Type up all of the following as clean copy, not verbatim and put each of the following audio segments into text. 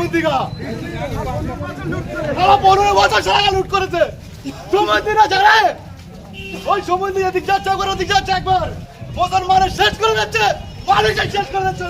সমিতিরা 15 বছর সারা লুট করেছে। সমিতিরা জানে ওই সমিতি এদিক যাচ্ছে একবার ওদিক যাচ্ছে একবার মুসলমানের শেষ করে দিচ্ছে, মানুষের শেষ করে দিচ্ছে।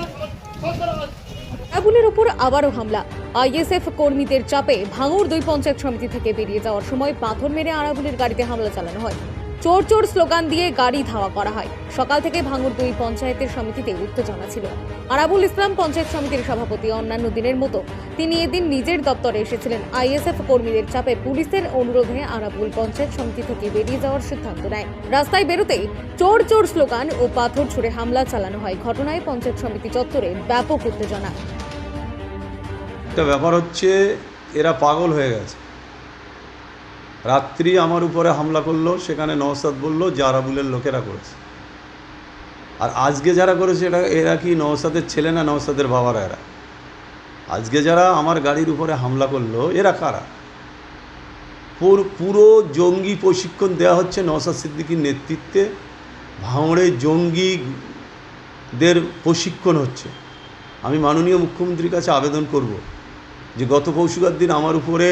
আরাবুলের উপর আবারও হামলা। আইএসএফ কর্মীদের চাপে ভাঙড় 2 পঞ্চায়েত সমিতি থেকে বেরিয়ে যাওয়ার সময় পাথর মেরে আরাবুলের গাড়িতে হামলা চালানো হয়। চোর চোর স্লোগান দিয়ে গাড়ি ধাওয়া করা হয়। সকাল থেকে ভাঙড় 2 পঞ্চায়েতের সমিতিতে উত্তেজনা ছিল। আরাবুল ইসলাম পঞ্চায়েত সমিতির সভাপতি। অন্যান্য দিনের মতো তিনি এদিন নিজের দপ্তরে এসেছিলেন। আইএসএফ কর্মীদের চাপে পুলিশের অনুরোধে আরাবুল পঞ্চায়েত সমিতি থেকে বেরিয়ে যাওয়ার সিদ্ধান্ত নেয়। রাস্তায় বেরোতেই চোর চোর স্লোগান ও পাথর ছুড়ে হামলা চালানো হয়। ঘটনায় পঞ্চায়েত সমিতি চত্বরে ব্যাপক উত্তেজনা। একটা ব্যাপার হচ্ছে, এরা পাগল হয়ে গেছে। রাত্রি আমার উপরে হামলা করলো, সেখানে নওশাদ বলল যে আরাবুলের লোকেরা করেছে। আর আজকে যারা করেছে এরা কি নওশাদের ছেলে না নওশাদের বাবারা? এরা আজকে যারা আমার গাড়ির উপরে হামলা করলো এরা কারা? পুরো জঙ্গি প্রশিক্ষণ দেওয়া হচ্ছে নওশাদ সিদ্দিকীর নেতৃত্বে। ভাঙড়ে জঙ্গিদের প্রশিক্ষণ হচ্ছে। আমি মাননীয় মুখ্যমন্ত্রীর কাছে আবেদন করব যে গত পরশুর দিন আমার উপরে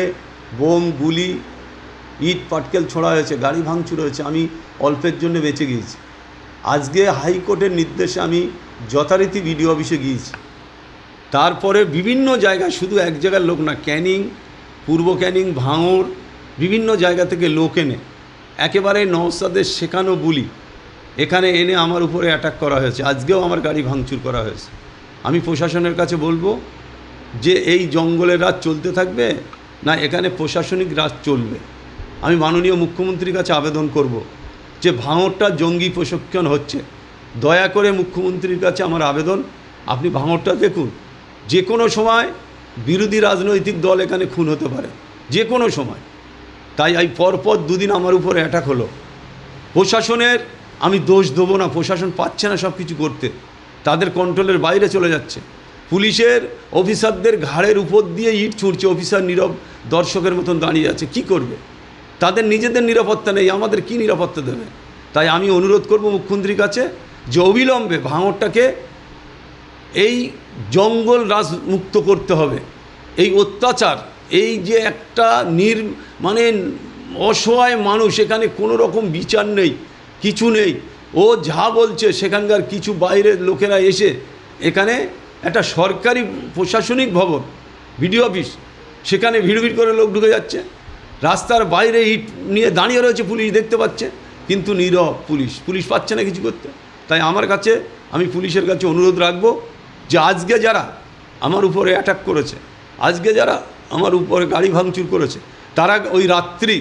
বোম, গুলি, ইট পাটকেল ছোড়া হয়েছে, গাড়ি ভাঙচুর হয়েছে, আমি অল্পের জন্য বেঁচে গিয়েছি। আজকে হাইকোর্টের নির্দেশে আমি যথারীতি বিডিও অফিসে গিয়েছি। তারপরে বিভিন্ন জায়গায়, শুধু এক জায়গার লোক না, ক্যানিং, পূর্ব ক্যানিং, ভাঙড়, বিভিন্ন জায়গা থেকে লোক এনে একেবারে নওশাদের শেখানো বুলি এখানে এনে আমার উপরে অ্যাটাক করা হয়েছে। আজকেও আমার গাড়ি ভাঙচুর করা হয়েছে। আমি প্রশাসনের কাছে বলবো যে এই জঙ্গলের রাজ চলতে থাকবে না এখানে প্রশাসনিক রাজ চলবে। আমি মাননীয় মুখ্যমন্ত্রীর কাছে আবেদন করব যে ভাঙড়টা জঙ্গি প্রশিক্ষণ হচ্ছে, দয়া করে মুখ্যমন্ত্রীর কাছে আমার আবেদন, আপনি ভাঙড়টা দেখুন। যে কোনো সময় বিরোধী রাজনৈতিক দল এখানে খুন হতে পারে, যে কোনো সময়। তাই এই পরপর 2 দিন আমার উপরে অ্যাটাক হলো। প্রশাসনের আমি দোষ দেবো না, প্রশাসন পাচ্ছে না সব কিছু করতে, তাদের কন্ট্রোলের বাইরে চলে যাচ্ছে। পুলিশের অফিসারদের ঘাড়ের উপর দিয়ে ইট ছুঁড়ছে, অফিসার নীরব দর্শকের মতন দাঁড়িয়ে আছে। কি করবে? তাদের নিজেদের নিরাপত্তা নেই, আমাদের কি নিরাপত্তা দেবে? তাই আমি অনুরোধ করব মুখ্যমন্ত্রীর কাছে যে অবিলম্বে ভাঙড়টাকে এই জঙ্গল রাজ মুক্ত করতে হবে। এই অত্যাচার, এই যে একটা মানে অসহায় মানুষ, এখানে কোনো রকম বিচার নেই, কিছু নেই। ও যা বলছে সেখানকার কিছু বাইরের লোকেরা এসে এখানে একটা সরকারি প্রশাসনিক ভবন, বিডিও অফিস, সেখানে ভিড় করে লোক ঢুকে যাচ্ছে। রাস্তার বাইরে ইট নিয়ে দাঁড়িয়ে রয়েছে, পুলিশ দেখতে পাচ্ছে, কিন্তু নীরব পুলিশ পাচ্ছে না কিছু করতে। তাই আমার কাছে, আমি পুলিশের কাছে অনুরোধ রাখবো যে আজকে যারা আমার উপরে অ্যাটাক করেছে, আজকে যারা আমার উপরে গাড়ি ভাঙচুর করেছে, তারা ওই রাত্রি,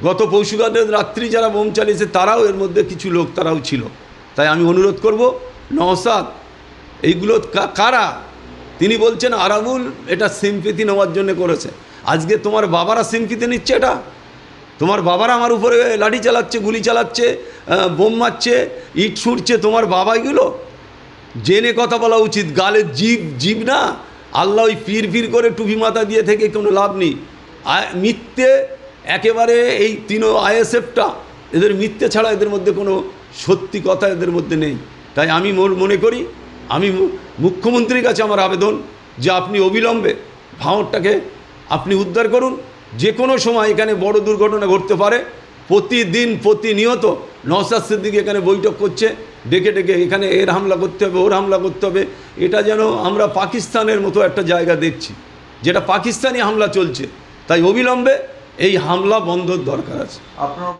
গত পরশুরাতের রাত্রি যারা বোম চালিয়েছে তারাও এর মধ্যে কিছু লোক তারাও ছিল। তাই আমি অনুরোধ করব, নওশাদ এইগুলো কারা? তিনি বলছেন আরাবুল এটা সিম্পিতি নেওয়ার জন্য করেছে। আজকে তোমার বাবারা সিম্পিতি নিচ্ছে? এটা তোমার বাবারা আমার উপরে লাঠি চালাচ্ছে, গুলি চালাচ্ছে, বোম মারছে, ইট ছুঁড়ছে, তোমার বাবাইগুলো? জেনে কথা বলা উচিত। গালে জীব না, আল্লাহ ওই ফির করে টুপি মাথা দিয়ে থেকে কোনো লাভ নেই। মিথ্যে একেবারে, এই তিনও আইএসএফটা, এদের মিথ্যে ছাড়া এদের মধ্যে কোনো সত্যি কথা এদের মধ্যে নেই। তাই আমি মনে করি, আমি মুখ্যমন্ত্রীর কাছে আমার আবেদন যে আপনি অবিলম্বে ভাঙড়টাকে আপনি উদ্ধার করুন। যে কোনো সময় এখানে বড় দুর্ঘটনা ঘটতে পারে। প্রতিদিন প্রতিনিয়ত নওশাদ সিদ্দিক এখানে বৈঠক করছে, ডেকে এখানে এর হামলা করতে হবে, ওর হামলা করতে হবে। এটা যেন আমরা পাকিস্তানের মতো একটা জায়গা দেখছি, যেটা পাকিস্তানি হামলা চলছে। তাই অবিলম্বে এই হামলা বন্ধর দরকার আছে।